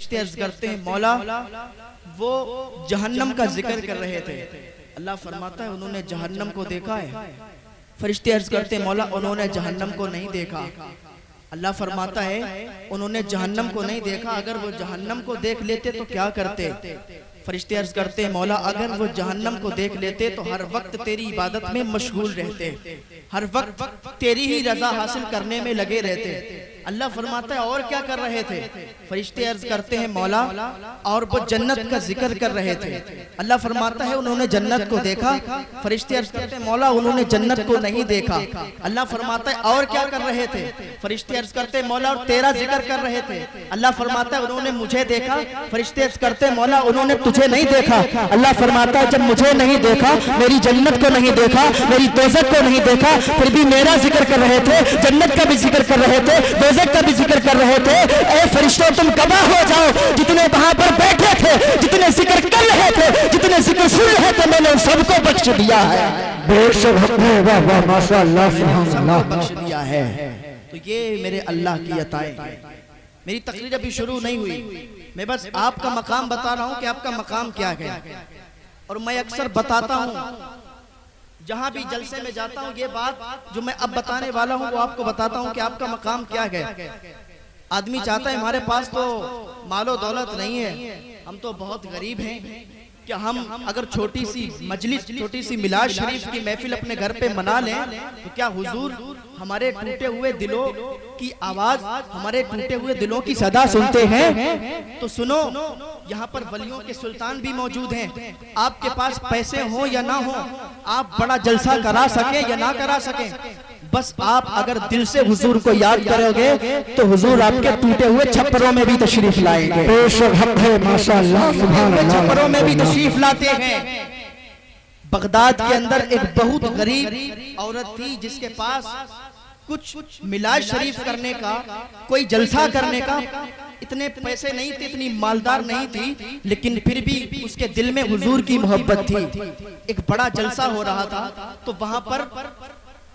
फरिश्ते अर्ज करते हैं मौला वो जहन्नम का जिक्र कर रहे थे। अल्लाह फरमाता है उन्होंने जहन्नम को देखा है? फरिश्ते अर्ज करते हैं मौला उन्होंने जहन्नम को नहीं देखा। अल्लाह फरमाता है उन्होंने जहन्नम को नहीं देखा, अगर वो जहन्नम को देख लेते तो क्या करते? फरिश्ते अर्ज करते हैं मौला अगर वो जहन्नम को देख लेते तो हर वक्त तेरी इबादत में मशगूल रहते, हर वक्त तेरी ही रजा हासिल करने में लगे रहते। अल्लाह फरमाता है और क्या कर रहे थे? फरिश्ते अर्ज करते हैं मौला और वो जन्नत का जिक्र कर रहे थे। अल्लाह फरमाता है उन्होंने जन्नत को देखा। फरिश्ते अर्ज करते हैं मौला उन्होंने जन्नत को नहीं देखा। अल्लाह फरमाता है और क्या कर रहे थे? फरिश्ते अर्ज करते हैं मौला और तेरा जिक्र कर रहे थे। अल्लाह फरमाता है उन्होंने मुझे देखा। फरिश्ते अर्ज करते हैं मौला उन्होंने तुझे नहीं देखा। अल्लाह फरमाता है जब मुझे नहीं देखा, मेरी जन्नत को नहीं देखा, मेरी दोज़ख को नहीं देखा, फिर भी मेरा जिक्र कर रहे थे, जन्नत का भी जिक्र कर रहे थे, दोज़ख का भी जिक्र कर रहे थे। ऐ फरिश्तों तुम गवाह हो जाओ, जितने वहां पर बैठे थे, जितने जिक्र कर रहे थे, जितने जिक्र सुन रहे थे, मैंने उन सबको बख्श दिया है। बेशक माशाअल्लाह सुभान बख्श दिया है। तो ये मेरे अल्लाह की अताएं। मेरी तकरीर अभी शुरू नहीं हुई, मैं बस आपका मकाम बता रहा हूं कि आपका मकाम क्या है। और मैं अक्सर बताता हूं जहां भी जलसे में जाता हूं, ये बात जो मैं अब बताने वाला हूं वो आपको बताता हूं कि आपका मकाम क्या है। आदमी चाहता है हमारे पास तो मालो दौलत नहीं है, हम तो बहुत गरीब हैं, क्या हम अगर छोटी सी मजलिस, छोटी सी मिलाद शरीफ की महफिल अपने घर पे मना लें तो क्या हुजूर हमारे टूटे हुए दिलों की आवाज, हमारे टूटे हुए दिलों की सदा सुनते हैं? तो सुनो, यहाँ पर वलियों के सुल्तान भी मौजूद हैं। आपके पास पैसे हो या ना हो, आप बड़ा जलसा करा सके या ना करा सके, बस आप अगर दिल से हुजूर को याद करोगे तो हुजूर आपके टूटे हुए छप्परों में भी तशरीफ लाएंगे। माशाअल्लाह सुभान अल्लाह, छप्परों में भी तशरीफ लाते हैं। बगदाद के अंदर एक बहुत गरीब औरत थी जिसके पास कुछ मिलाद शरीफ करने का, कोई जलसा करने का इतने पैसे नहीं थे, इतनी मालदार नहीं थी, लेकिन फिर भी उसके दिल में हुजूर की मोहब्बत थी। एक बड़ा जलसा हो रहा था तो वहां पर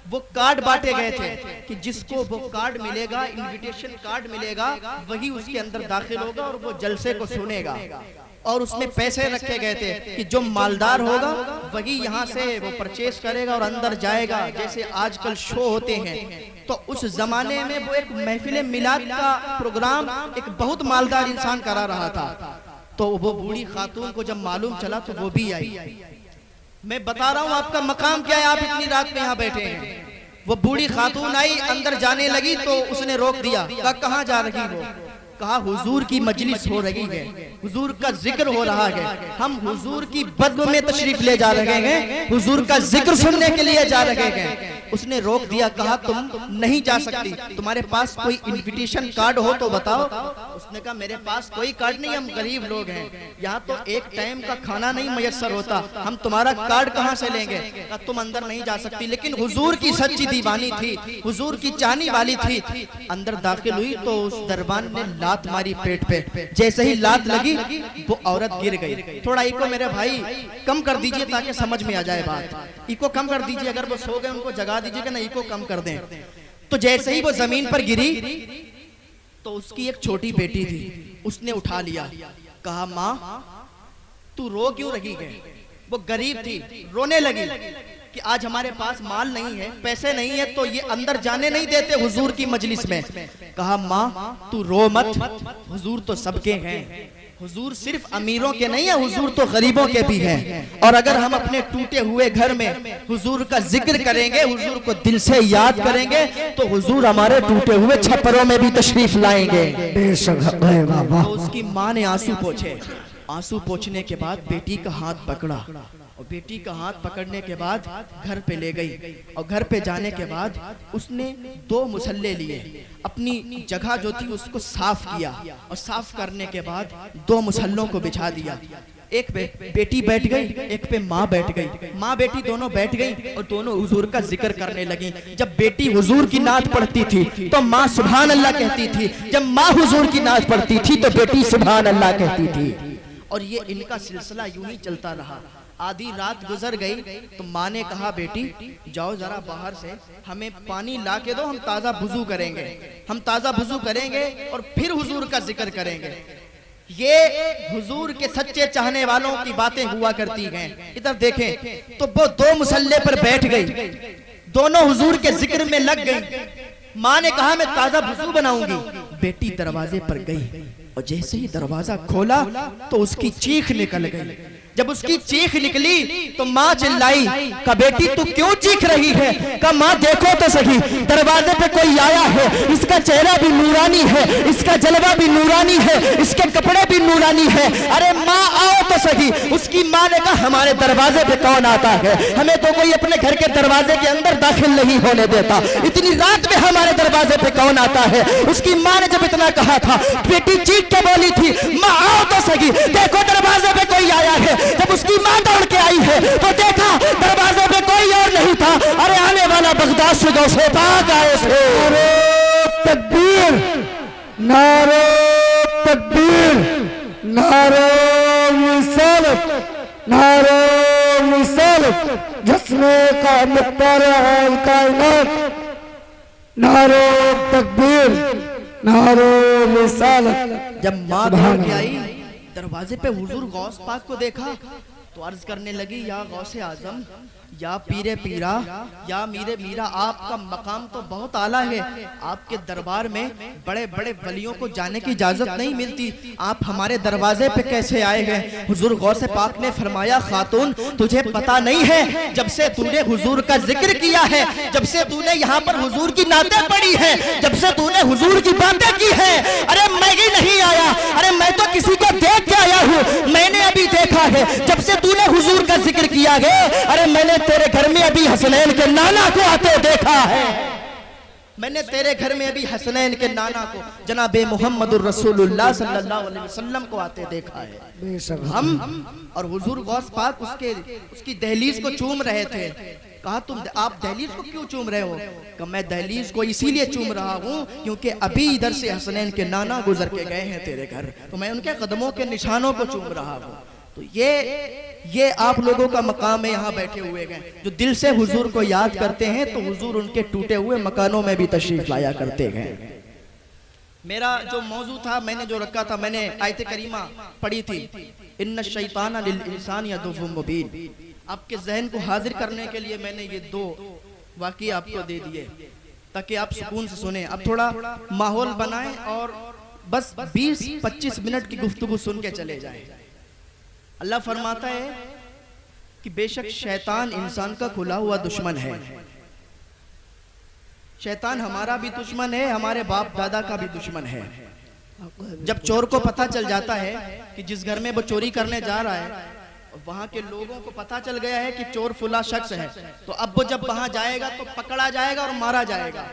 वो कार्ड बांटे गए थे कि जिसको वो कार्ड मिलेगा, इनविटेशन कार्ड मिलेगा, वही उसके अंदर दाखिल होगा और वो जलसे को सुनेगा। और उसमें पैसे रखे गए थे कि जो मालदार होगा वही यहाँ से वो परचेस करेगा और अंदर जाएगा, जैसे आजकल शो होते हैं। तो उस जमाने में वो एक महफिल मिलाद का प्रोग्राम एक बहुत मालदार इंसान करा रहा था। तो वो बूढ़ी खातून को जब मालूम चला तो वो भी आई। मैं बता रहा हूँ आपका मकाम क्या है, आप इतनी रात में यहाँ बैठे हैं। वो बूढ़ी खातून आई, अंदर जाने लगी तो उसने रोक दिया, कहा कहाँ जा रही हो? कहा हुजूर की मजलिस हो रही है, हुजूर का जिक्र हो रहा है, हम हुजूर की बद्म में तशरीफ ले जा रहे हैं, हुजूर का जिक्र सुनने के लिए जा रहे हैं। उसने रोक दिया, कहा तुम नहीं जा सकती, तुम्हारे पास कोई इनविटेशन कार्ड हो तो बताओ। उसने कहा मेरे पास कोई कार्ड नहीं, हम गरीब लोग हैं, यहाँ तो एक टाइम का खाना नहीं मयसर होता, हम तुम्हारा कार्ड कहाँ से लेंगे? कहा तुम अंदर नहीं जा सकती। लेकिन हुजूर की सच्ची दीवानी थी, हुजूर की चाहने वाली थी। अंदर दाखिल हुई तो उस दरबान ने लात मारी पेट पे, जैसे ही लात लगी वो औरत गिर गई। थोड़ा इको मेरे भाई कम कर दीजिए ताकि समझ में आ जाए बात, इको कम कर दीजिए, अगर वो सो गए उनको जगा दीजिएगा ना, इको कम कर दें। तो जैसे ही वो जमीन पर गिरी तो उसकी एक छोटी बेटी थी, उसने उठा लिया, कहा माँ तू रो क्यों रही है? वो गरीब थी, रोने लगी कि आज हमारे पास माल नहीं है, पैसे नहीं है, तो ये अंदर जाने नहीं देते हुजूर की मजलिस में। कहा माँ तू रो मत, हुजूर तो सबके हैं, हुजूर सिर्फ अमीरों के नहीं है, हुजूर तो गरीबों के भी हैं। और अगर हम अपने टूटे हुए घर में हुजूर का जिक्र करेंगे, हुजूर को दिल से याद करेंगे, तो हुजूर हमारे टूटे हुए छप्परों में भी तशरीफ लाएंगे। तो उसकी माँ ने आंसू पोंछे, आंसू पोंछने के बाद बेटी का हाथ पकड़ा और बेटी का हाथ पकड़ने के बाद घर पे ले गई। और घर पे जाने के बाद उसने 2 मुसल्ले लिए, अपनी जगह जो थी उसको साफ किया और साफ करने के बाद 2 मुसल्लों को बिछा दिया। एक पे बेटी बैठ गई, एक पे माँ बैठ गई। माँ बेटी दोनों बैठ गई और दोनों हुजूर का जिक्र करने लगी। जब बेटी हुजूर की नात पढ़ती थी तो माँ सुभान अल्लाह कहती थी, जब माँ हुजूर की नात पढ़ती थी तो बेटी सुभान अल्लाह कहती थी। और ये इनका सिलसिला यूं ही चलता रहा। आधी रात गुजर गई तो माँ ने कहा बेटी जाओ जरा बाहर से हमें पानी ला के दो, हम ताज़ा वुज़ू करेंगे, हम ताज़ा वुज़ू करेंगे और फिर हुजूर का जिक्र करेंगे। ये हुजूर के सच्चे चाहने वालों की बातें हुआ करती हैं। इधर देखें तो वो दो मुसल्ले पर बैठ गई, दोनों हुजूर के जिक्र में लग गई। माँ ने कहा मैं ताजा वुजू बनाऊंगी, बेटी दरवाजे पर गई और जैसे ही दरवाजा खोला तो उसकी चीख निकल गई। जब उसकी चीख निकली तो माँ चिल्लाई, का बेटी तू क्यों चीख रही है? का माँ देखो तो सही, दरवाजे पे कोई आया है, इसका चेहरा भी नूरानी है, इसका जलवा भी नूरानी है, इसके कपड़े भी नूरानी है। अरे माँ आओ तो सही। उसकी माँ ने कहा हमारे दरवाजे पे कौन आता है? हमें तो कोई अपने घर के दरवाजे के अंदर दाखिल नहीं होने देता, इतनी रात में हमारे दरवाजे पे कौन आता है? उसकी माँ ने जब इतना कहा था, बेटी चीख के बोली थी, माँ आओ तो सही, देखो दरवाजे पे कोई आया है। जब उसकी मां दौड़ के आई है तो देखा दरवाजे पे कोई और नहीं था, अरे आने वाला बगदाद से गौसे पाक आए थे। नारे तकबीर, नारे तकबीर, नारे रिसालत, नारे रिसालत, जिसने का मुख्तार कायनात, नारे तकबीर, नारे रिसालत। जब मां दौड़ के आई दरवाजे पे हुजूर गौस पाक को देखा तो अर्ज करने लगी, या गौसे आजम, या पीरे पीरा, या मीरे मीरा, आपका मकाम तो बहुत आला है, आपके दरबार में बड़े बड़े वलियों को जाने की इजाजत नहीं मिलती, आप हमारे दरवाजे पे कैसे आए हैं? हुजूर गौसे पाक ने फरमाया, खातून तुझे पता नहीं है, जब से तूने हुजूर का जिक्र किया है, जब से तूने यहाँ पर हुजूर की नातें पढ़ी है, जब से तूने हुजूर की बातें की है, अरे मैं ही नहीं आया, अरे मैं तो किसी को देख के आया हूँ, मैंने अभी देखा है। जब से तूने हुजूर का जिक्र किया है, अरे मैंने तेरे घर में अभी हसनैन के नाना को आते देखा है, मैंने तेरे घर में अभी हसनैन के नाना को जनाबे मोहम्मदुर रसूलुल्लाह सल्लल्लाहु अलैहि वसल्लम को आते देखा है। हम और हुजूर गौस पाक उसकी दहलीज को चूम रहे थे। कहा तुम आप दहलीज को क्यों चूम रहे हो? कि मैं दहलीज को इसीलिए चूम रहा हूँ क्योंकि अभी इधर से हसनैन के नाना गुजर के गए हैं तेरे घर, तो मैं उनके कदमों के निशानों को चूम रहा हूँ। तो ये आप लोगों का मकाम है, यहाँ बैठे हुए हैं जो दिल से हुजूर को याद करते हैं, तो हुजूर उनके टूटे हुए मकानों में भी तशरीफ लाया करते हैं। मेरा जो मौजू था, मैंने जो रखा था, मैंने आयत करीमा पढ़ी थी, इन्ना शैतान लिल इंसान यदुव्वुम मुबीन। आपके जहन को हाजिर करने के लिए मैंने ये दो वाक़ई आपको दे दिए ताकि आप सुकून से सुने। अब थोड़ा माहौल बनाएं और बस 20-25 मिनट की गुफ्तगू सुन के चले जाएं। अल्लाह फरमाता है कि बेशक शैतान इंसान का खुला हुआ दुश्मन है। शैतान हमारा भी दुश्मन है, हमारे बाप दादा का भी दुश्मन है। जब चोर को पता चल जाता है कि जिस घर में वो चोरी करने जा रहा है, वहां के लोगों को पता चल गया है कि चोर फुला शख्स है, तो अब वो जब वहां जाएगा तो पकड़ा जाएगा और मारा जाएगा।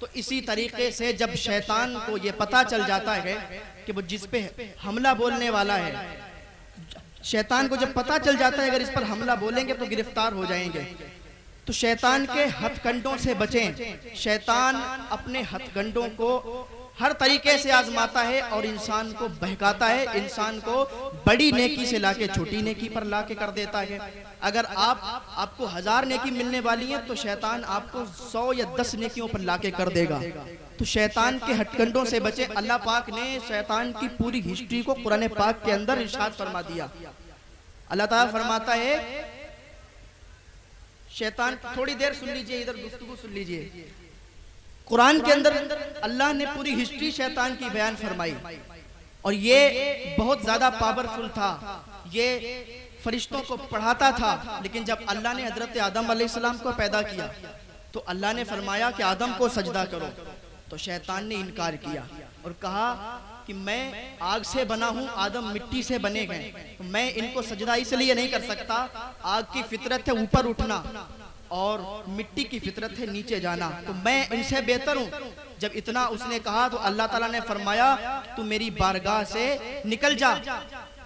तो इसी तरीके से जब शैतान को ये पता चल जाता है कि वो जिस पे हमला बोलने वाला है, शैतान को जब पता चल जाता है अगर इस पर हमला बोलेंगे तो गिरफ्तार हो जाएंगे, तो शैतान के हथकंडों से बचें। शैतान अपने हथकंडों को हर तरीके से आजमाता है और इंसान को बहकाता है, इंसान को बड़ी नेकी से लाके छोटी नेकी पर लाके कर देता है। अगर आपको 1000 नेकी मिलने वाली है तो शैतान आपको 100 या 10 नेकियों पर लाके कर देगा। तो शैतान के हथकंडों से बचे। अल्लाह पाक ने शैतान की पूरी हिस्ट्री को कुरान पाक के अंदर इरशाद फरमा दिया। अल्लाह ताला फरमाता है, शैतान, थोड़ी देर सुन लीजिए, इधर गुफ्तगू सुन लीजिए। कुरान के अंदर अल्लाह ने पूरी हिस्ट्री शैतान की बयान फरमाई और ये बहुत ज्यादा पावरफुल था, ये फरिश्तों को पढ़ाता था। लेकिन जब अल्लाह ने हजरत आदम अलैहिस्सलाम को पैदा किया तो अल्लाह ने फरमाया कि आदम को सजदा करो, तो शैतान ने इनकार किया और कहा कि मैं आग से बना हूं, आदम मिट्टी से बने गए, तो मैं इनको सजदा इसलिए नहीं कर सकता। आग की फितरत है ऊपर उठना और मिट्टी की फितरत है नीचे जाना, तो मैं इनसे बेहतर हूं। जब इतना उसने कहा तो अल्लाह ताला ने फरमाया तू मेरी बारगाह से निकल जा,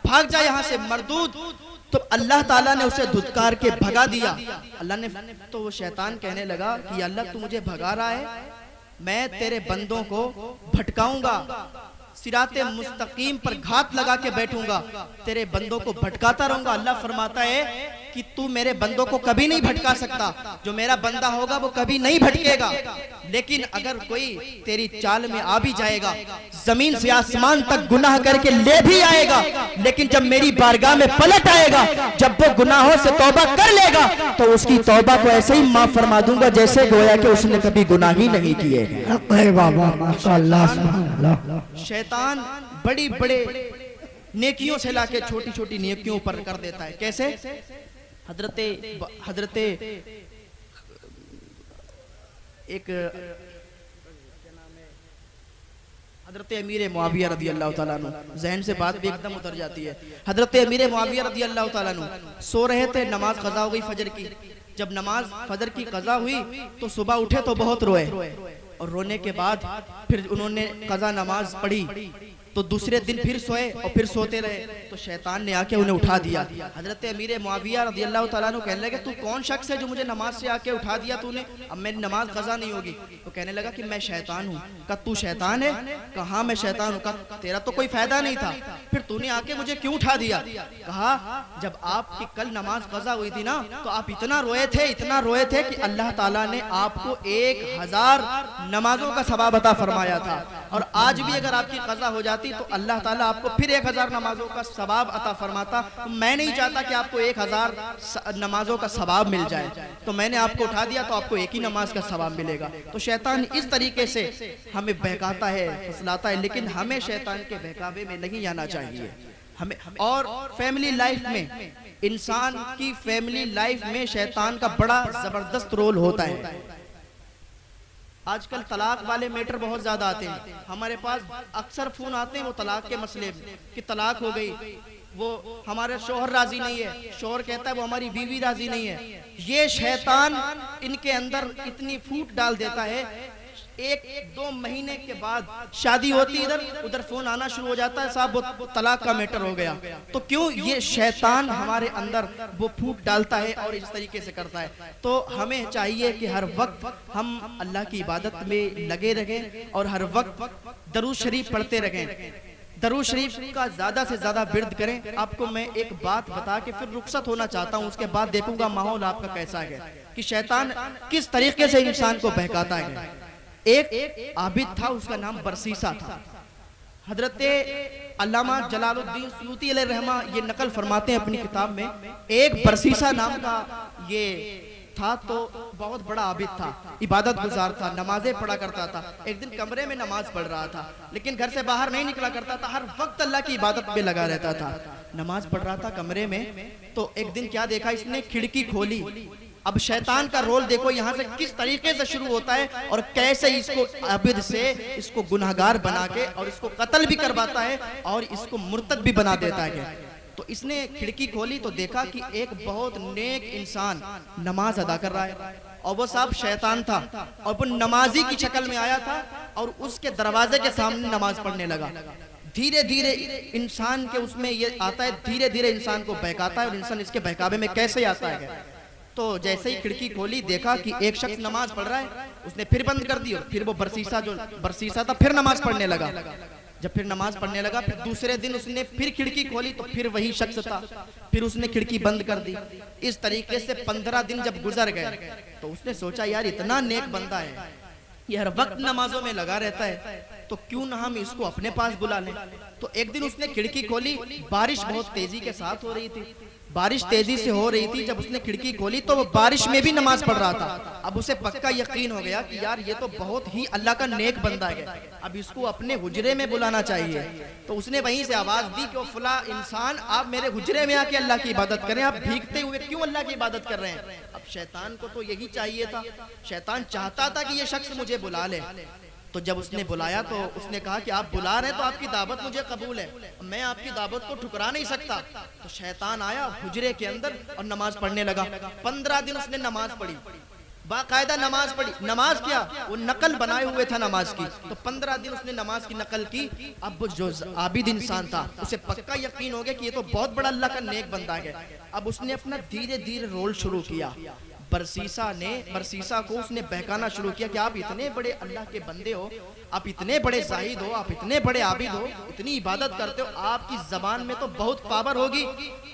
भाग जा यहाँ से मरदूद। तो अल्लाह ताला ने उसे धुतकार के भगा दिया। अल्लाह ने, तो वो शैतान कहने लगा कि अल्लाह तू मुझे भगा रहा है, मैं तेरे बंदों को भटकाऊंगा, सिराते मुस्तकीम पर घात लगा के बैठूंगा, तेरे बंदों को भटकाता रहूंगा। अल्लाह फरमाता है कि तू मेरे बंदों को कभी नहीं भटका सकता, जो मेरा बंदा होगा वो कभी नहीं भटकेगा, लेकिन अगर कोई तेरी चाल में आ भी जाएगा, जमीन से आसमान तक गुनाह करके ले भी आएगा, लेकिन जब मेरी बारगाह में पलट आएगा, जब वो गुनाहों से तौबा कर लेगा, तो उसकी तौबा को ऐसे ही माफ फरमा दूंगा जैसे गोया कि उसने कभी गुनाह ही नहीं किए हैं। बाबा माशाअल्लाह सुभान अल्लाह। शैतान बड़ी बड़े नेकियों से लाके छोटी छोटी नेकियों पर कर देता है। कैसे? हजरते एक हजरत अमीर मुआविया रदी अल्लाह ताला अन्हु, जहन से बात भी एकदम उतर जाती है। हजरत अमीर मुआविया रदी अल्लाह ताला अन्हु सो रहे थे, नमाज कज़ा हो गई फजर की। जब नमाज फजर की कज़ा हुई तो सुबह उठे तो बहुत रोए, और रोने के बाद फिर उन्होंने कज़ा नमाज पढ़ी, तो दूसरे दिन फिर सोए और फिर सोते रहे, तो शैतान ने आके उन्हें उठा दिया। हजरत अमीर मुआविया रज़ी अल्लाह ताला अन्हु कहने लगे, तू कौन शख्स है जो मुझे नमाज से आके उठा दिया तूने, अब मेरी नमाज कज़ा नहीं होगी। तो कहने लगा कि मैं शैतान हूँ। कहा तू शैतान है? कहा हाँ मैं शैतान हूँ। कहा तेरा तो कोई फायदा नहीं था, फिर तूने आके मुझे क्यों उठा दिया? कहा जब आपकी कल नमाज कज़ा हुई थी ना, तो आप इतना रोए थे कि अल्लाह ताला ने आपको 1000 नमाजों का सवाब अता फरमाया था, और आज भी अगर आपकी कज़ा हो जाती तो अल्लाह ताला आपको फिर 1000 नमाजों का सवाब अता फरमाता। तो मैं नहीं चाहता कि आपको 1000 नमाजों का सवाब मिल जाए, तो मैंने आपको उठा दिया, तो आपको एक ही नमाज का सवाब मिलेगा। तो शैतान इस तरीके से हमें बहकाता है, फसलाता है, लेकिन हमें शैतान के बहकावे में नहीं आना चाहिए। हमें और फैमिली लाइफ में, इंसान की फैमिली लाइफ में शैतान का बड़ा जबरदस्त रोल होता है। आजकल तलाक वाले मैटर बहुत ज्यादा आते हैं, हमारे पास अक्सर फोन आते हैं वो तलाक के मसले में कि तलाक हो गई, वो हमारे शोहर राजी नहीं है, शोहर कहता है वो हमारी बीवी राजी नहीं है। ये शैतान इनके अंदर इतनी फूट डाल देता है, 1-2 महीने के बाद शादी होती, इधर उधर फोन आना शुरू हो जाता है, साहब वो तलाक का मैटर हो गया। तो क्यों? ये शैतान हमारे अंदर वो फूट डालता है और इस तरीके से करता है। तो हमें चाहिए कि हर वक्त हम अल्लाह की इबादत में लगे रहें और हर वक्त दरूद शरीफ पढ़ते रहें, दरूद शरीफ का ज्यादा से ज्यादा विर्द करें। आपको मैं एक बात बता के फिर रुखसत होना चाहता हूँ, उसके बाद देखूंगा माहौल आपका कैसा है कि शैतान किस तरीके से इंसान को बहकाता है। एक आबिद था, उसका नाम बरसीसा था। हजरत अल्लामा जलालुद्दीन सुयूती अलैहिर्रहमा ये नकल फरमाते हैं अपनी किताब में, एक बरसीसा नाम का ये था, तो बहुत बड़ा आबिद था, इबादत गुजार था, नमाजें पढ़ा करता था। एक दिन कमरे में नमाज पढ़ रहा था, लेकिन घर से बाहर नहीं निकला करता था, हर वक्त अल्लाह की इबादत में लगा रहता था। नमाज पढ़ रहा था कमरे में, तो एक दिन क्या देखा इसने, खिड़की खोली। अब शैतान का रोल देखो यहाँ से किस तरीके से शुरू होता है और कैसे इसको आबिद से इसको गुनाहगार बना के और इसको कत्ल भी करवाता है और इसको मुर्तद भी बना देता है। तो इसने खिड़की खोली तो देखा कि एक बहुत नेक इंसान नमाज अदा कर रहा है, और वो साहब शैतान था, और वो नमाजी की शक्ल में आया था और उसके दरवाजे के सामने नमाज पढ़ने लगा। धीरे धीरे इंसान के उसमें ये आता है, धीरे धीरे इंसान को बहकाता है, और इंसान इसके बहकावे में कैसे आता है। तो जैसे ही खिड़की खोली देखा कि एक शख्स नमाज पढ़ रहा है, उसने फिर बंद कर दी, और फिर वो बरसीसा था फिर नमाज पढ़ने लगा। जब फिर नमाज पढ़ने लगा, फिर दूसरे दिन उसने फिर खिड़की खोली तो फिर वही शख्स था, फिर उसने खिड़की बंद कर दी। इस तरीके से 15 दिन जब गुजर गए, तो उसने सोचा यार इतना नेक बंदा है, ये हर वक्त नमाजों में लगा रहता है, तो क्यों ना हम इसको अपने पास बुला लें। तो एक दिन उसने खिड़की खोली, बारिश बहुत तेजी के साथ हो रही थी, बारिश तेजी से हो रही थी। जब उसने खिड़की खोली तो वो बारिश में भी नमाज पढ़ रहा था। अब उसे पक्का यकीन हो गया कि यार ये तो बहुत ही अल्लाह का नेक बंदा है, अब इसको अपने हुजरे में बुलाना चाहिए। तो उसने वहीं से आवाज दी कि फला इंसान आप मेरे हुजरे में आके अल्लाह की इबादत करें, आप भीगते हुए क्यों अल्लाह की इबादत कर रहे हैं। अब शैतान को तो यही चाहिए था, शैतान चाहता था कि ये शख्स मुझे बुला ले। तो जब उसने बुलाया तो उसने कहा कि आप बुला रहे हैं तो आपकी दावत मुझे कबूल है, मैं आपकी दावत को ठुकरा नहीं सकता। तो शैतान आया हुजरे के अंदर और नमाज पढ़ने लगा। 15 दिन उसने नमाज पढ़ी, बाकायदा नमाज पढ़ी। नमाज क्या, वो नकल बनाए हुए था नमाज की। तो 15 दिन उसने नमाज की नकल की। अब जो आबिद इंसान था उसे पक्का यकीन हो गया कि ये तो बहुत बड़ा अल्लाह का नेक बंदा है। अब उसने अपना धीरे धीरे रोल शुरू किया, बरसीसा को उसने बहकाना शुरू किया कि आप इतने बड़े अल्लाह के बंदे हो, आप इतने बड़े जाहिद हो, आप इतने बड़े आबिद हो, इतनी इबादत करते हो, आपकी जबान में तो बहुत पावर होगी।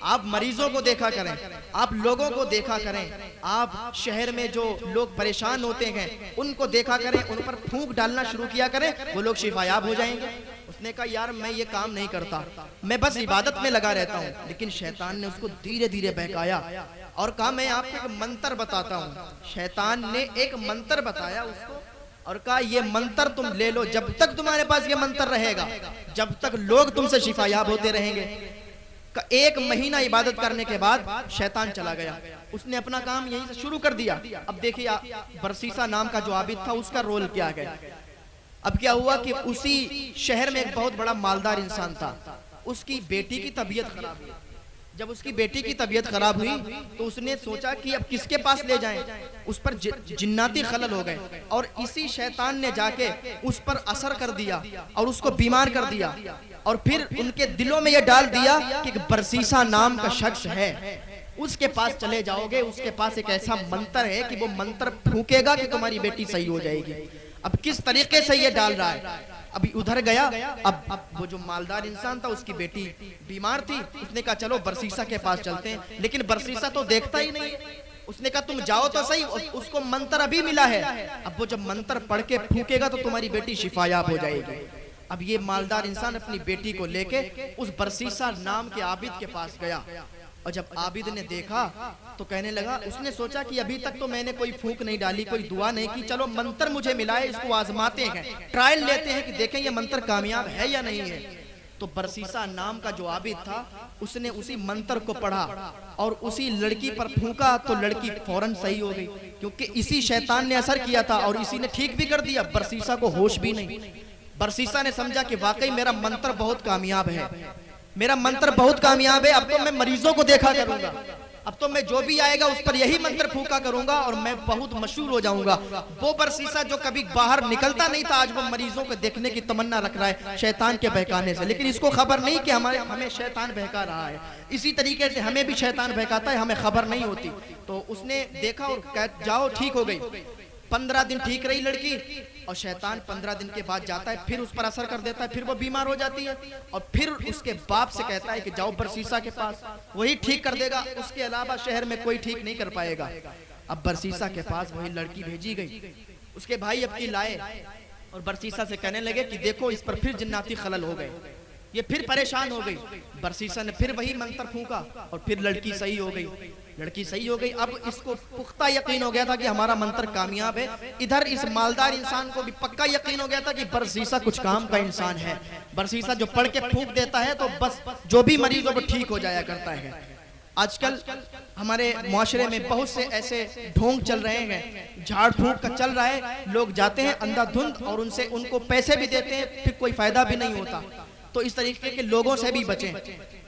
आप मरीजों को देखा करें, आप लोगों को देखा करें, आप शहर में जो लोग परेशान होते हैं उनको देखा करें, उन पर फूंक डालना शुरू किया करें, वो लोग शिफायाब हो जाएंगे। उसने कहा यार मैं ये काम नहीं करता, मैं बस इबादत में लगा रहता हूँ। लेकिन शैतान ने उसको धीरे धीरे बहकाया और कहा मैं आपको एक मंत्र बताता हूँ। शैतान ने एक मंत्र बताया उसको और कहा ये मंत्र तुम ले लो, जब तक तुम्हारे पास ये मंत्र रहेगा, जब तक लोग तुमसे शिफायाब होते रहेंगे। 1 महीना इबादत करने के बाद शैतान चला गया, उसने अपना काम यहीं से शुरू कर दिया। अब देखिए बरसीसा नाम का जो आबिद था उसका रोल क्या गया। अब क्या हुआ कि उसी शहर में एक बहुत बड़ा मालदार इंसान था, उसकी बेटी की तबीयत खराब हुई। जब उसकी बेटी की तबीयत खराब हुई तो उसने सोचा कि अब किसके पास ले जाएं, उस पर जिन्नाती खलल हो गए और इसी शैतान ने जाके उस पर असर कर दिया और उसको बीमार कर दिया। और फिर उनके दिलों में यह डाल दिया कि बरसीसा नाम का शख्स है, उसके पास चले जाओगे, उसके पास एक ऐसा मंत्र है कि वो मंत्र फूकेगा कि तुम्हारी बेटी सही हो जाएगी। अब किस तरीके से ये डाल रहा है, अभी उधर गया। अब वो जो मालदार इंसान था उसकी बेटी बीमार थी, उसने कहा चलो बरसीसा के पास चलते हैं। लेकिन बरसीसा तो देखता ही नहीं, उसने कहा तुम जाओ तो सही, उसको मंत्र अभी मिला है, अब वो जब मंत्र पढ़ के फूकेगा तो तुम्हारी बेटी शिफायाब हो जाएगी। अब ये मालदार इंसान अपनी बेटी को लेके उस बरसीसा नाम के आबिद के पास गया और जब आबिद ने देखा तो कहने लगा, उसने सोचा कि अभी तक तो मैंने कोई फूंक नहीं डाली, कोई दुआ नहीं की, चलो मंत्र मुझे मिला है, इसको आजमाते हैं, ट्रायल लेते हैं कि देखें ये मंत्र कामयाब है या नहीं है। तो बरसीसा नाम का जो आबिद था उसने उसी मंत्र को पढ़ा और उसी लड़की पर फूंका तो लड़की फौरन सही हो गई, क्योंकि इसी शैतान ने असर किया था और इसी ने ठीक भी कर दिया। बरसीसा को होश भी नहीं। बरसीसा ने समझा कि वाकई मेरा मंत्र बहुत कामयाब है, मेरा मंत्र बहुत कामयाब है, अब तो मैं मरीजों को देखा करूंगा, अब तो मैं जो भी आएगा उस पर यही मंत्र फूका करूंगा और मैं बहुत मशहूर हो जाऊंगा। वो बरसीसा जो कभी बाहर निकलता नहीं था, आज वो मरीजों को देखने की तमन्ना रख रहा है शैतान के बहकाने से। लेकिन इसको खबर नहीं कि हमें शैतान बहका रहा है। इसी तरीके से हमें भी शैतान बहकाता है, हमें खबर नहीं होती। तो उसने देखा और कह जाओ, ठीक हो गई। 15 दिन ठीक रही लड़की और शैतान 15 दिन के बाद जाता है, फिर उस पर असर कर देता है, फिर वो बीमार हो जाती है और फिर उसके बाप से कहता है कि जाओ बरसीसा के पास, वही ठीक कर देगा, उसके अलावा शहर में कोई ठीक नहीं कर पाएगा। अब बरसीसा के पास वही लड़की भेजी गई, उसके भाई अब की लाए और बरसीसा से कहने लगे कि देखो इस पर फिर जिन्नाती खलल हो गए, ये फिर परेशान हो गई। बरसीसा ने फिर वही मंत्र फूंका और फिर लड़की सही हो गई, लड़की सही हो गई। अब इसको पुख्ता यकीन हो गया था कि हमारा मंत्र कामयाब है। इधर इस मालदार इंसान को भी पक्का यकीन हो गया था कि बरसीसा कुछ काम का इंसान है, बरसीसा जो पढ़ के फूंक देता है तो बस जो भी मरीज हो वो ठीक हो जाया करता है। आजकल हमारे मुआशरे में बहुत से ऐसे ढोंग चल रहे हैं, झाड़ फूंक का चल रहा है, लोग जाते हैं अंधाधुंध और उनसे उनको पैसे भी देते हैं, फिर कोई फायदा भी नहीं होता। तो इस तरीके के लोगों से भी बचें।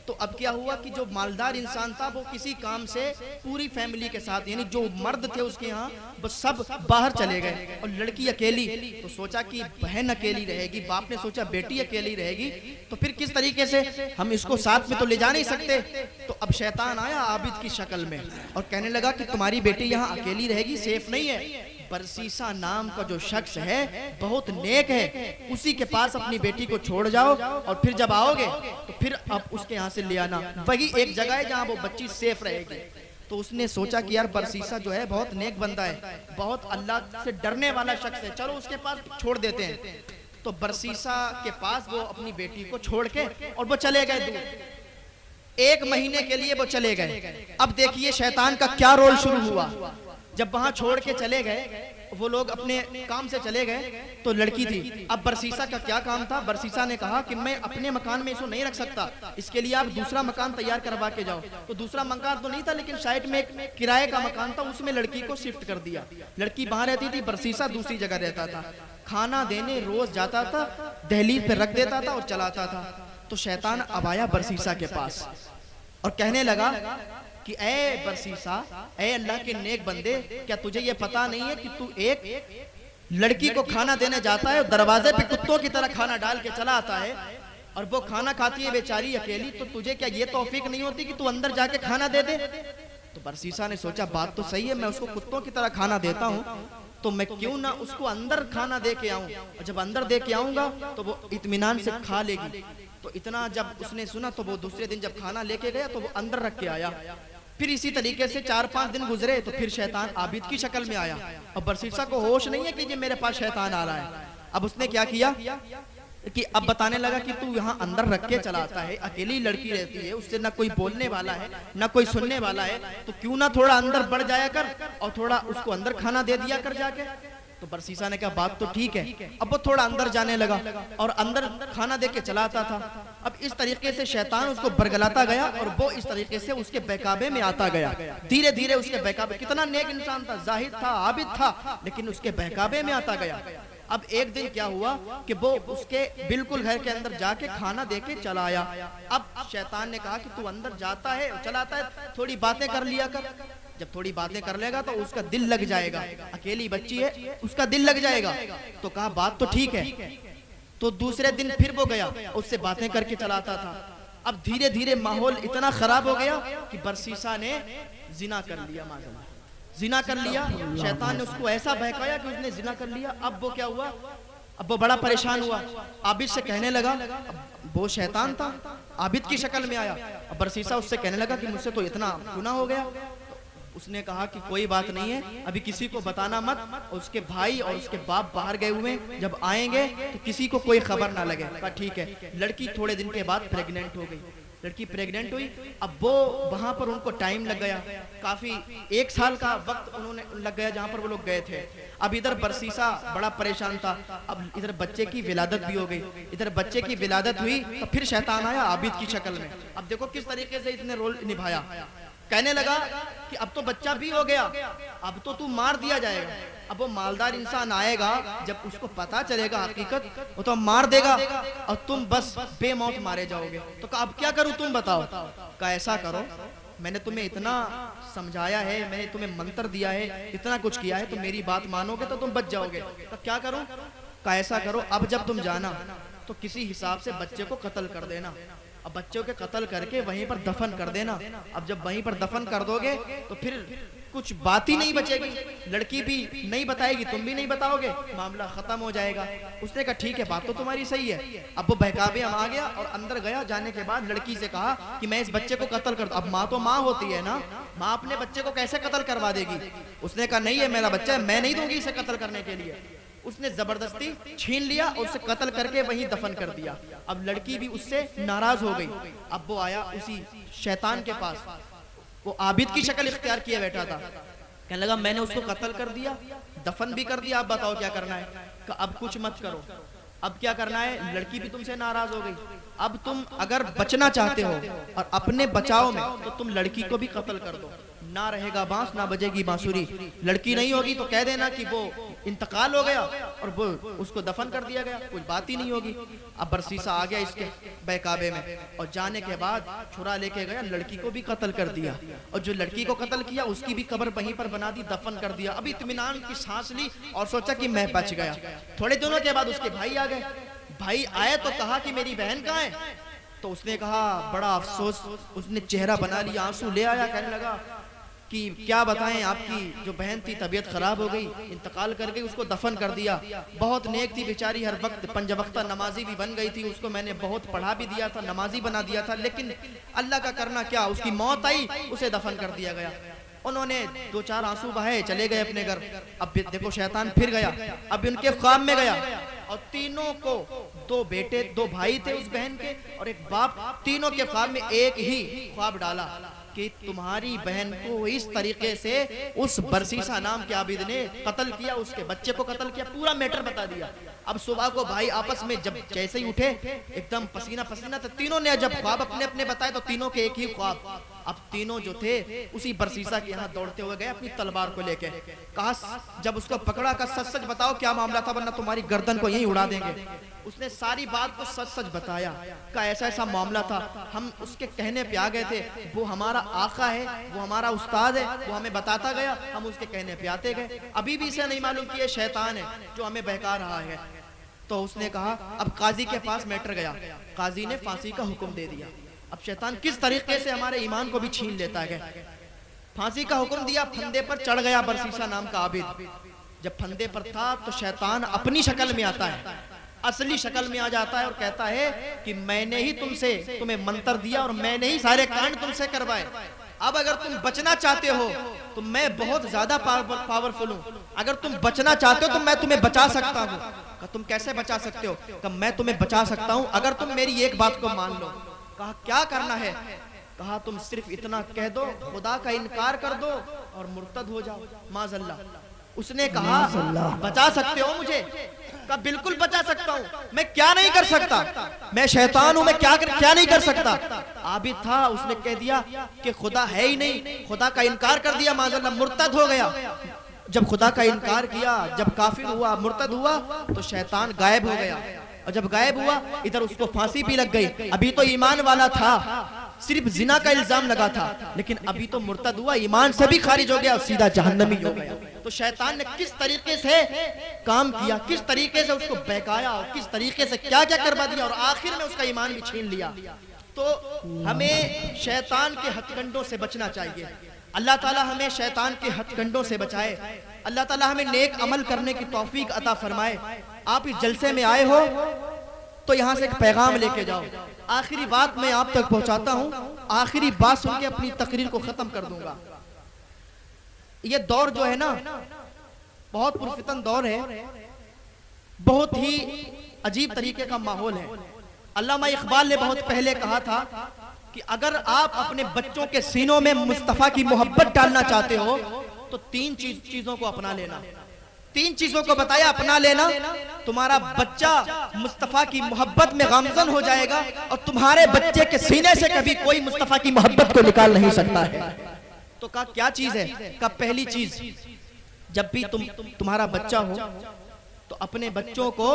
तो अब क्या हुआ कि जो मालदार इंसान था वो किसी काम से पूरी फैमिली के साथ, यानी जो मर्द थे उसके यहाँ, वो सब बाहर चले गए और लड़की अकेली। तो सोचा कि बहन अकेली रहेगी, बाप ने सोचा बेटी अकेली रहेगी, तो फिर किस तरीके से हम इसको साथ में तो ले जा नहीं सकते। तो अब शैतान आया आबिद की शक्ल में और कहने लगा कि तुम्हारी बेटी यहाँ अकेली रहेगी, सेफ नहीं है। बरसीसा नाम का जो शख्स है बहुत नेक है, उसी के पास अपनी बेटी को छोड़ जाओ और फिर जब आओगे तो फिर अब उसके यहाँ से ले आना, वही एक जगह है जहाँ वो बच्ची सेफ रहेगी। तो उसने सोचा कि यार बरसीसा जो है बहुत नेक बंदा है, बहुत अल्लाह से डरने वाला शख्स है, चलो उसके पास छोड़ देते हैं। तो बरसीसा के पास वो अपनी बेटी को छोड़ के और वो चले गए दूर। 1 महीने के लिए वो चले गए। अब देखिए शैतान का क्या रोल शुरू हुआ। जब वहां छोड़ के चले गए, वो लोग अपने काम से चले गए, तो लड़की थी। अब बरसीसा का क्या काम था, बरसीसा ने कहा कि मैं अपने मकान में इसको नहीं रख सकता, इसके लिए आप दूसरा मकान तैयार करवा के जाओ। तो दूसरा मकान तो नहीं था, लेकिन साइड में एक किराए का मकान था, उसमें लड़की को शिफ्ट कर दिया। लड़की वहां रहती थी, बरसीसा दूसरी जगह रहता था। खाना देने रोज जाता था, दहलीज पे रख देता था और चलाता था। तो शैतान अब आया बरसीसा के पास और कहने लगा कि ए बरसीसा, ए अल्लाह के नेक बंदे, क्या तुझे ये पता नहीं है कि तू एक लड़की को खाना देने जाता है, दरवाजे पे कुत्तों की तरह खाना डाल के चला आता है और वो खाना खाती है बेचारी अकेली, तो तुझे क्या ये तौफीक नहीं होती कि तू अंदर जाके खाना दे दे? तो बरसीसा ने सोचा बात तो सही है, मैं उसको कुत्तों की तरह खाना देता हूँ, तो मैं क्यों ना उसको अंदर खाना दे के आऊं, और जब अंदर दे के आऊंगा तो वो इत्मीनान से खा लेगी। तो इतना जब उसने सुना तो वो दूसरे दिन जब खाना लेके गया तो वो अंदर रख के आया। फिर इसी तरीके से 4-5 दिन गुजरे तो फिर शैतान आबिद की शक्ल में आया, और बरसीसा को होश नहीं है कि ये मेरे पास शैतान आ रहा है। अब उसने क्या किया कि अब बताने लगा कि तू यहाँ अंदर रख के चलाता है, अकेली लड़की रहती है, उससे ना कोई बोलने वाला है ना कोई सुनने वाला है, तो क्यों ना थोड़ा अंदर बढ़ जाया कर और थोड़ा उसको अंदर खाना दे दिया कर जाके। तो बरसीसा ने कहा बात तो ठीक है। अब वो थोड़ा अंदर जाने लगा और अंदर खाना दे के चलाता था। अब इस तरीके से शैतान उसको बरगलाता गया और वो इस तरीके से उसके बहकावे में आता गया। धीरे धीरे उसके बहकावे, कितना नेक इंसान था, जाहिद था, आबिद था, लेकिन उसके बहकावे में आता गया। अब एक दिन क्या हुआ कि वो उसके बिल्कुल घर के अंदर जाके खाना देके चला आया। अब शैतान ने कहा कि तू अंदर जाता है चलाता है, थोड़ी बातें कर लिया कर, जब थोड़ी बातें कर लेगा तो उसका दिल लग जाएगा, अकेली बच्ची है उसका दिल लग जाएगा। तो कहा बात तो ठीक है। तो दूसरे दिन फिर वो गया, उससे बातें करके चलाता था। अब धीरे धीरे माहौल इतना खराब हो गया कि बरसीसा ने जिना कर लिया, माज़अल्लाह जिना कर लिया। शैतान ने उसको ऐसा बहकाया कि उसने जिना कर लिया। अब वो क्या हुआ, अब वो बड़ा परेशान हुआ, आबिद से कहने लगा, वो शैतान था आबिद की शक्ल में आया। अब बरसीसा उससे कहने लगा कि मुझसे तो इतना गुनाह हो गया। उसने कहा कि कोई बात नहीं है, अभी किसी को बताना मत, और उसके भाई और उसके बाप बाहर गए हुए, जब आएंगे तो किसी को कोई खबर ना लगे। कहा ठीक है। लड़की थोड़े दिन के बाद प्रेग्नेंट हो गई, लड़की प्रेग्नेंट हुई। अब वो वहां पर उनको टाइम लग गया, काफी 1 साल का वक्त उन्होंने लग गया जहां पर वो लोग गए थे। अब इधर बरसीसा बड़ा परेशान था, अब इधर बच्चे की विलादत भी हो गई। इधर बच्चे की विलादत हुई तो फिर शैतान आया आबिद की शक्ल में। अब देखो किस तरीके से इसने रोल निभाया। कहने लगा कि अब तो बच्चा भी हो गया, अब तो तू मार दिया जाएगा। अब वो मालदार इंसान आएगा, जब उसको पता चलेगा हकीकत, वो तो मार देगा और तुम बस बेमौत मारे जाओगे। तो कहा अब क्या करूं तुम बताओ। कहा ऐसा करो, मैंने तुम्हें इतना समझाया है, मैंने तुम्हें मंत्र दिया है, इतना कुछ किया है, तो मेरी बात मानोगे तो तुम बच जाओगे। तो क्या करूं। कहा ऐसा करो, अब जब तुम जाना तो किसी हिसाब से बच्चे को कत्ल कर देना, अब बच्चों के कत्ल करके वहीं पर दफन कर देना। अब जब वहीं पर दफन कर दोगे तो फिर कुछ बात ही नहीं बचेगी, लड़की भी नहीं बताएगी, तुम भी नहीं बताओगे, मामला खत्म हो जाएगा। उसने कहा ठीक है, बात तो तुम्हारी सही है। अब वो बहकावे में आ गया और अंदर गया। जाने के बाद लड़की से कहा कि मैं इस बच्चे को कत्ल कर दूं। अब माँ तो माँ होती है ना, माँ अपने बच्चे को कैसे कत्ल करवा देगी। उसने कहा नहीं है मेरा बच्चा है, मैं नहीं दूंगी इसे कत्ल करने के लिए। उसने जबरदस्ती छीन लिया और उसे कत्ल करके वहीं दफन कर दिया। अब लड़की भी उससे नाराज हो गई। अब वो आया उसी शैतान के पास, वो आबिद की शक्ल इख्तियार किए बैठा था। कहने लगा मैंने उसको कत्ल कर दिया, दफन भी कर दिया, अब बताओ क्या करना है। अब कुछ मत करो, अब क्या करना है, लड़की भी तुमसे नाराज हो गई, अब तुम अगर बचना चाहते हो और अपने बचाव में तो तुम लड़की को भी कत्ल कर दो। ना रहेगा बांस ना बजेगी बांसुरी, लड़की नहीं होगी तो कह देना कि वो इंतकाल हो गया और वो उसको दफन कर दिया गया, कुछ बात ही नहीं होगी। अब बरसीसा आ गया इसके बहकावे में और जाने के बाद छुरा लेके गया, लड़की को भी कत्ल कर दिया और जो लड़की को कत्ल किया उसकी भी कब्र वहीं पर बना दी, दफन कर दिया। अभी इत्मीनान की सांस ली और सोचा कि मैं बच गया। थोड़े दिनों के बाद उसके भाई आ गए। भाई आए तो कहा कि मेरी बहन कहाँ है। तो उसने कहा, बड़ा अफसोस, उसने चेहरा बना लिया, आंसू ले आया, कहने लगा कि क्या बताएं, आपकी जो बहन थी तबीयत खराब हो गई, इंतकाल कर गई, उसको दफन कर दिया। बहुत नेक थी बेचारी, हर वक्त पंजवक्ता नमाजी भी बन गई थी, उसको मैंने बहुत पढ़ा भी दिया था, नमाजी बना दिया था, लेकिन अल्लाह का करना क्या, उसकी मौत आई, उसे दफन कर दिया गया। उन्होंने 2-4 आंसू बहाए, चले गए अपने घर। अब देखो शैतान फिर गया, अब उनके ख्वाब में गया और तीनों को, 2 बेटे 2 भाई थे उस बहन के और एक बाप, तीनों के ख्वाब में एक ही ख्वाब डाला कि तुम्हारी बहन को इस तरीके से उस बरसीसा नाम के आबिद ने कत्ल किया, उसके बच्चे को कत्ल किया, पूरा मैटर बता दिया। अब सुबह को भाई आपस में जब जैसे ही उठे एकदम पसीना पसीना, तो तीनों ने जब ख्वाब अपने अपने बताए तो तीनों के एक ही ख्वाब। अब तीनों जो थे उसी बरसीसा के यहाँ दौड़ते हुए गए अपनी तलवार को लेके। कहा जब उसको पकड़ा, का सच सच बताओ क्या मामला था, वरना तुम्हारी गर्दन को यहीं उड़ा देंगे। उसने सारी बात को सच सच बताया, का ऐसा ऐसा मामला था, हम उसके कहने पे आ गए थे, वो हमारा आका है, वो हमारा उस्ताद है, वो हमें बताता गया, हम उसके कहने पे आते गए, अभी भी इसे नहीं मालूम कि ये शैतान है जो हमें बहका रहा है। तो उसने कहा, अब काजी के पास मैटर गया, काजी ने फांसी का हुक्म दे दिया। अब शैतान किस तरीके से हमारे ईमान को भी छीन लेता है। फांसी का हुक्म दिया, फंदे पर चढ़ गया बरसीसा नाम का आबिद। जब फंदे पर था तो शैतान अपनी शक्ल में आता है, असली शक्ल में आ जाता है और कहता है कि मैंने ही तुम्हें मंत्र दिया और मैंने ही सारे कांड तुमसे करवाए। अब अगर तुम बचना चाहते हो तो मैं बहुत ज्यादा पावरफुल हूं, अगर तुम बचना चाहते हो तो मैं तुम्हें बचा सकता हूं। कहा तुम कैसे बचा सकते हो? कहा मैं तुम्हें बचा सकता हूं अगर तुम मेरी एक बात को मान लो। कहा क्या करना है? कहा तुम सिर्फ इतना कह दो, खुदा का इनकार कर दो और मुर्तद हो जाओ, माज़अल्लाह। उसने कहा बचा सकते हो मुझे? कहा बिल्कुल बचा सकता हूँ, मैं क्या नहीं कर सकता, मैं शैतान हूँ, मैं क्या नहीं कर सकता। आबिद था, उसने कह दिया कि खुदा है ही नहीं, खुदा का इनकार कर दिया, माज़अल्लाह मुर्तद हो गया। जब खुदा का इनकार किया, जब काफिर हुआ, मुर्तद हुआ, तो शैतान गायब हो गया। और जब गायब हुआ इधर उसको फांसी भी लग गई। अभी तो ईमान वाला था, सिर्फ जिना का इल्जाम लगा था, लेकिन अभी तो मुर्तद हुआ, ईमान से भी खारिज हो गया और सीधा जहन्नमी हो गया। तो शैतान ने किस तरीके से काम किया, किस तरीके से उसको बहकाया और किस तरीके से क्या क्या करवा दिया और आखिर में उसका ईमान भी छीन लिया। तो हमें शैतान के हथकंडों से बचना चाहिए। अल्लाह ताला हमें शैतान के हथकंडों से बचाए। अल्लाह ताला हमें नेक अमल करने की तौफीक अता फरमाए। आप इस जलसे में आए हो तो यहाँ से एक पैगाम लेके जाओ। आखिरी बात मैं आप तक पहुंचाता हूँ, आखिरी बात सुन के अपनी तकरीर को खत्म कर दूंगा। ये दौर जो है ना, बहुत पुरफितन दौर है, बहुत ही अजीब तरीके का माहौल है। अल्लामा इकबाल ने बहुत पहले कहा था कि अगर आप अपने बच्चों के सीनों में मुस्तफा की मोहब्बत डालना चाहते हो तो तीन चीजों को अपना लेना। तीन चीजों को बताया, अपना लेना, तुम्हारा बच्चा मुस्तफा की मोहब्बत में गामजन हो जाएगा और तुम्हारे बच्चे के सीने से कभी कोई मुस्तफा की मोहब्बत को निकाल नहीं सकता है। तो कहा क्या चीज है? कहा पहली चीज, जब भी तुम्हारा बच्चा हो तो अपने बच्चों को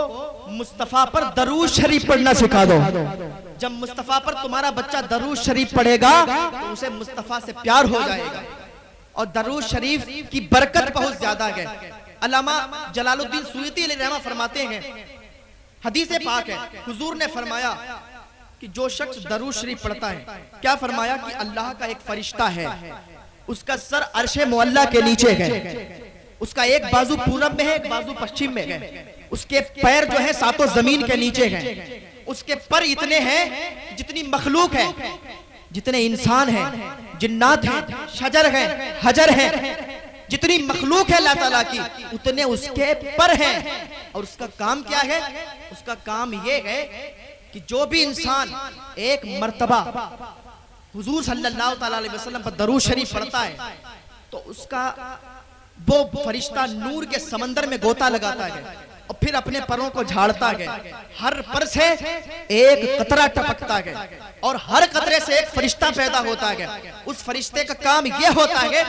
मुस्तफा पर दरूद शरीफ पढ़ना सिखा दो। जब मुस्तफा पर तुम्हारा बच्चा दरूद शरीफ पढ़ेगा तो उसे मुस्तफा से प्यार हो जाएगा और दरूद शरीफ की बरकत बहुत ज्यादा है। अल्लामा जलालुद्दीन सुयूती रहमा फरमाते हैं, हदीस पाक है, हुजूर ने फरमाया कि जो शख्स दरूद शरीफ पढ़ता है, क्या फरमाया कि अल्लाह का एक फरिश्ता है, उसका सर अर्शे मुअल्ला के नीचे है, उसका एक बाजू पूरब में है, एक बाजू पश्चिम में है, उसके पैर जो है सातों जमीन के नीचे हैं, उसके पर इतने हैं जितनी मखलूक है, जितने इंसान हैं, जिन्नात हैं, शजर हैं, हजर हैं, जितनी मखलूक है अल्लाह ताला की, उतने उसके पर हैं। और उसका काम क्या है? उसका काम ये है कि जो भी इंसान एक मर्तबा हुजूर सल्लल्लाहु अलैहि वसल्लम पर दरूद शरीफ पढ़ता है तो उसका वो फरिश्ता नूर के समंदर में गोता लगाता है और फिर अपने परों को झाड़ता है। हर पर से एक कतरा टपकता है और हर कतरे से एक फरिश्ता पैदा होता है। उस फरिश्ते का काम यह होता है,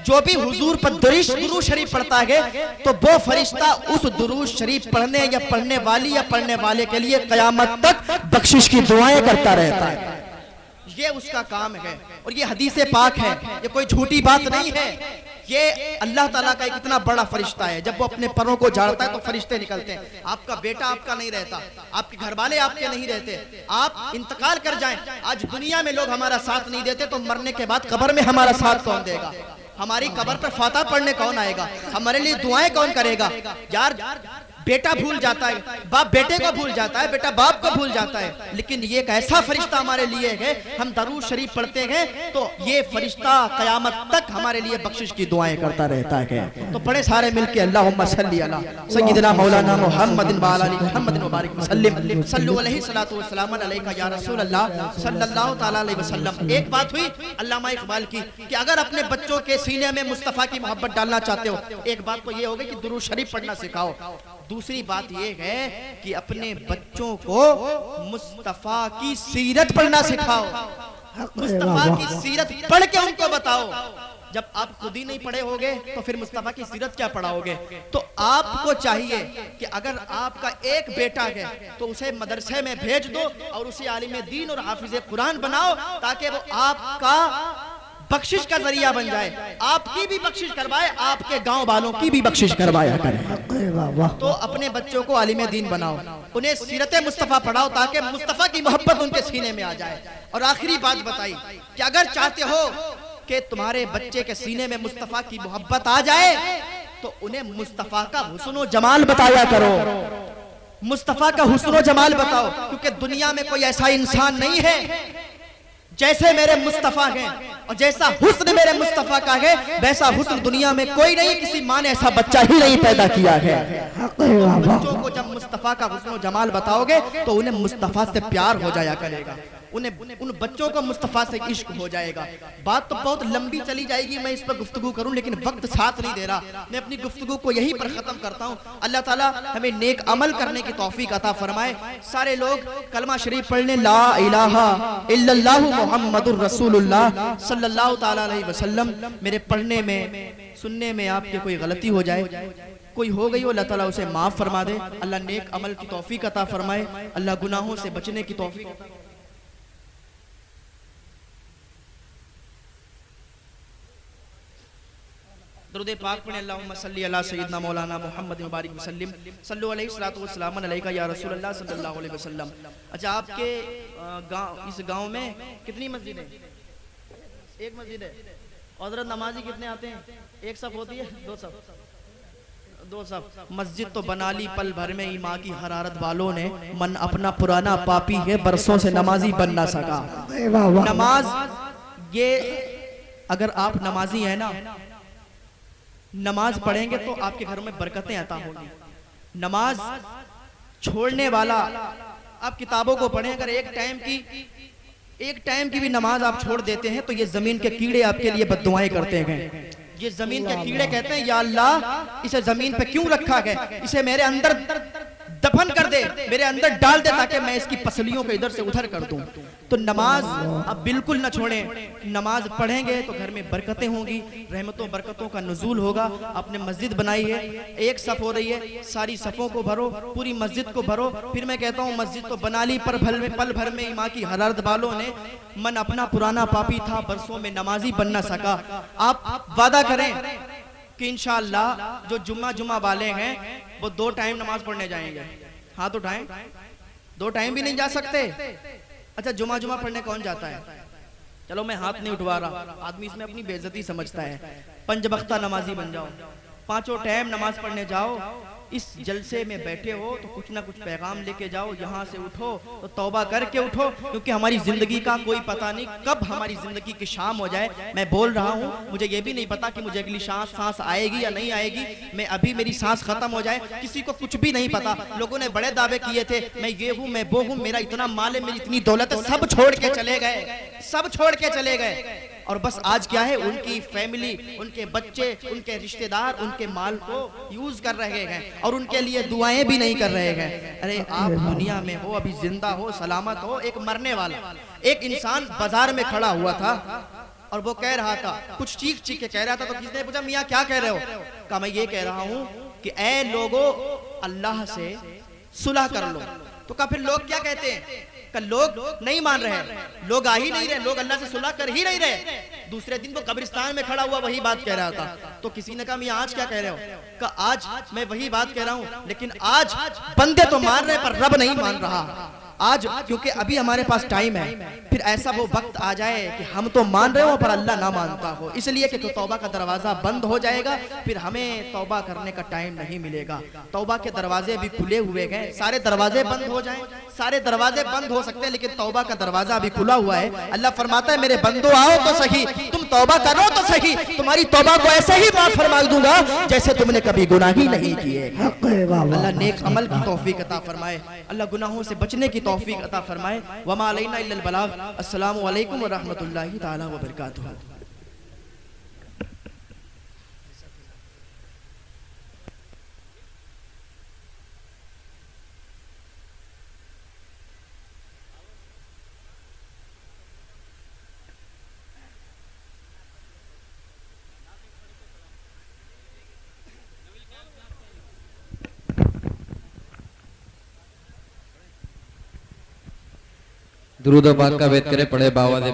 जो भी हुजूर पर दुरूद शरीफ पढ़ता है तो वो फरिश्ता उस दुरूद शरीफ पढ़ने या पढ़ने वाली या पढ़ने वाले के लिए कयामत तक बख्शिश की दुआएं करता रहता है। ये उसका काम है और ये हदीस पाक है, ये कोई झूठी बात नहीं है। ये अल्लाह ताला का एक इतना बड़ा फरिश्ता है, जब वो अपने परों को झाड़ता है तो फरिश्ते निकलते हैं। आपका बेटा आपका नहीं रहता, आपके घर वाले आपके नहीं रहते, आप इंतकाल कर जाएं, आज दुनिया में लोग हमारा साथ नहीं देते तो मरने के बाद कब्र में हमारा साथ कौन देगा? हमारी कब्र पर फाता पढ़ने कौन आएगा? हमारे लिए दुआएं कौन करेगा? यार बेटा भूल जाता है, बाप बेटे को भूल जाता है, बेटा बाप को भूल जाता है, लेकिन ये एक ऐसा फरिश्ता हमारे लिए है, हम दरूद शरीफ पढ़ते हैं तो ये फरिश्ता कयामत तक हमारे लिए बख्शिश की दुआएं करता रहता है। तो बड़े सारे मिलके अल्लाहुम्मा सल्ली अला सय्यिदना मौलाना मुहम्मदिन व अला आलि मुहम्मदिन व बारिक वसल्लिम सल्लु अलैहि सलातु व सलाम अलैका या रसूल अल्लाह सल्लल्लाहु तआला अलैहि वसल्लम। एक बात हुई अल्लामा इकबाल की कि अगर अपने बच्चों के सीने में मुस्तफा की मोहब्बत डालना चाहते हो, एक बात तो ये होगी कि दुरूद शरीफ पढ़ना सिखाओ। दूसरी बात यह है कि अपने बच्चों को मुस्तफा की सीरत पढ़ना सिखाओ, मुस्तफा की सीरत पढ़ के उनको बताओ। जब आप खुद ही नहीं पढ़े होगे तो फिर मुस्तफा की सीरत क्या पढ़ाओगे? तो आपको चाहिए कि अगर आपका एक बेटा है तो उसे मदरसे में भेज दो और उसे आलिम दीन और हाफिज कुरान बनाओ, ताकि वो आपका बख्शिश का जरिया बन जाए, आपकी भी बख्शिश करवाए, आपके गांव वालों की भी बख्शिश करवाया करे। तो अपने बच्चों को आलिम दीन बनाओ, उन्हें सीरत मुस्तफा पढ़ाओ ताकि मुस्तफा की मोहब्बत उनके सीने में आ जाए। और आखिरी बात बताई कि अगर चाहते हो कि तुम्हारे बच्चे के सीने में मुस्तफा की मोहब्बत आ जाए तो उन्हें मुस्तफा का हुस्न और जमाल बताया करो, मुस्तफा का हुस्न और जमाल बताओ, क्योंकि दुनिया में कोई ऐसा इंसान नहीं है जैसे मेरे मुस्तफा हैं, और जैसा हुस्न मेरे मुस्तफा का है वैसा हुस्न दुनिया में कोई नहीं, किसी माँ ने ऐसा बच्चा ही नहीं पैदा किया है। बच्चों को जब मुस्तफा का हुस्न और जमाल बताओगे तो उन्हें मुस्तफा से प्यार हो जाया करेगा, उन्हें उन बच्चों को मुस्तफा से इश्क हो जाएगा। बात तो बहुत लंबी चली जाएगी, मैं इस पर गुफ्तगू करूं लेकिन वक्त साथ नहीं दे रहा। मैं अपनी गुफ्तगू को यहीं पर खत्म करता हूं। अल्लाह ताला हमें नेक अमल करने की तौफीक अता फरमाए। सारे लोग कलमा शरीफ पढ़ने, ला इलाहा इल्लल्लाहु मुहम्मदुर रसूलुल्लाह सल्लल्लाहु ताला अलैहि वसल्लम। मेरे पढ़ने में सुनने में आपके कोई गलती हो जाए, कोई हो गई हो, अल्लाह ताला उसे माफ फरमा दे। अल्लाह नेक अमल की तौफीक अता फरमाए, अल्लाह गुनाहों से बचने की तौफीक। दरूद पाक पढ़ें, अल्लाहुम्मा सल्ली अला सय्यिदना मौलाना मुहम्मद मुबारक वसल्लम सल्लल्लाहु अलैहि सल्लतु वस्सलाम अलैका या रसूल अल्लाह सल्लल्लाहु अलैहि वसल्लम। अच्छा, आपके गांव, इस गांव में कितनी मस्जिद है? एक मस्जिद है। और हज़रत नमाजी कितने आते हैं? एक सफ होती है? दो सफ? दो सफ। मस्जिद तो बना ली पल भर में ही माँ की हरारत वालों ने, मन अपना पुराना पापी है, बरसों से नमाजी बन ना सका। नमाज ये, अगर आप नमाजी है ना, नमाज पढ़ेंगे तो आपके घरों में बरकतें अता होंगी। नमाज छोड़ने वाला, आप किताबों को पढ़ें, अगर एक टाइम की भी नमाज आप छोड़ देते हैं तो ये जमीन के कीड़े आपके लिए बद्दुआएं करते हैं। ये जमीन के कीड़े कहते हैं, या अल्लाह इसे जमीन पे क्यों रखा है, इसे मेरे अंदर दफन कर दे, मेरे अंदर डाल दे, ताकि मैं इसकी पसलियों को इधर से उधर कर दूं। तो नमाज अब बिल्कुल न छोड़ें, नमाज पढ़ेंगे तो घर में बरकतें होंगी, रहमतों बरकतों का नुज़ूल होगा। आपने मस्जिद बनाई है, एक सफ हो रही है, सारी सफ़ों को भरो, पूरी मस्जिद को भरो। फिर मैं कहता हूँ मस्जिद तो बना ली, पर पल भर में माँ की हरारत वालों ने, मन अपना पुराना पापी था, बरसों में नमाजी बन ना सका। आप वादा करें कि इंशाअल्लाह जो जुम्मा वाले हैं वो 2 टाइम नमाज पढ़ने जाएंगे। हाथ उठाएं। 2 टाइम भी नहीं जा सकते? अच्छा, जुम्मा पढ़ने कौन जाता है? चलो मैं हाथ नहीं उठवा रहा, आदमी इसमें अपनी बेइज्जती समझता है। 5 वक्ता नमाजी बन जाओ, 5 टाइम नमाज पढ़ने जाओ। इस जलसे में बैठे हो तो कुछ ना कुछ पैगाम लेके जाओ। यहाँ से उठो तो तौबा करके उठो, क्योंकि हमारी जिंदगी का कोई पता नहीं कब हमारी जिंदगी की शाम हो जाए। मैं बोल रहा हूँ, मुझे ये भी नहीं पता कि मुझे अगली सांस आएगी या नहीं आएगी। मैं अभी मेरी सांस खत्म हो जाए, किसी को कुछ भी नहीं पता। लोगों ने बड़े दावे किए थे, मैं ये हूँ, मैं वो हूँ, मेरा इतना माल है, मेरी इतनी दौलत है, सब छोड़ के चले गए, सब छोड़ के चले गए। और बस आज क्या है, उनकी फैमिली, उनके बच्चे, उनके रिश्तेदार उनके माल को यूज कर रहे हैं और उनके लिए दुआएं भी नहीं कर रहे हैं। अरे आप दुनिया में हो, अभी जिंदा हो, सलामत हो। एक मरने वाला एक इंसान बाजार में खड़ा हुआ था और वो कह रहा था, कुछ चीख के कह रहा था। तो किसी ने पूछा, मियाँ क्या कह रहे हो? कहा, मैं ये कह रहा हूँ कि ऐ लोगों, अल्लाह से सुलह कर लो। तो कहा, फिर लोग क्या कहते हैं? लोग नहीं मान रहे, लोग आ ही नहीं रहे, लोग अल्लाह से सुलह कर ही नहीं रहे। दूसरे दिन वो कब्रिस्तान में खड़ा हुआ वही बात कह रहा था। तो किसी ने कहा, मियां आज क्या कह रहे हो? कहा, आज मैं वही बात कह रहा हूं, लेकिन आज बंदे तो मान रहे पर रब नहीं मान रहा। आज क्योंकि अभी हमारे पास टाइम है, फिर ऐसा वो वक्त आ जाए कि हम तो मान रहे हो पर अल्लाह ना मानता हो, इसलिए कि तो तौबा का दरवाजा बंद हो जाएगा, फिर हमें तौबा करने का टाइम नहीं मिलेगा। तौबा के दरवाजे भी खुले हुए हैं, सारे दरवाजे बंद हो जाएं, सारे दरवाजे बंद हो सकते हैं, लेकिन तौबा का दरवाजा अभी खुला हुआ है। अल्लाह फरमाता है, मेरे बंदो आओ तो सही, तुम तौबा करो तो सही, तुम्हारी तौबा को ऐसे ही माफ फरमा दूंगा जैसे तुमने कभी गुनाह ही नहीं किए। अल्लाह नेक अमल की तौफीक अता फरमाए, अल्लाह गुनाहों से बचने की तौफीक अता फरमाए। वमा अलैना इल्लल बलाग। अस्सलामु अलैकुम व रहमतुल्लाहि ताला व बरकातुहू। दुरूद पाक का वेद करे पढ़े बाबा दे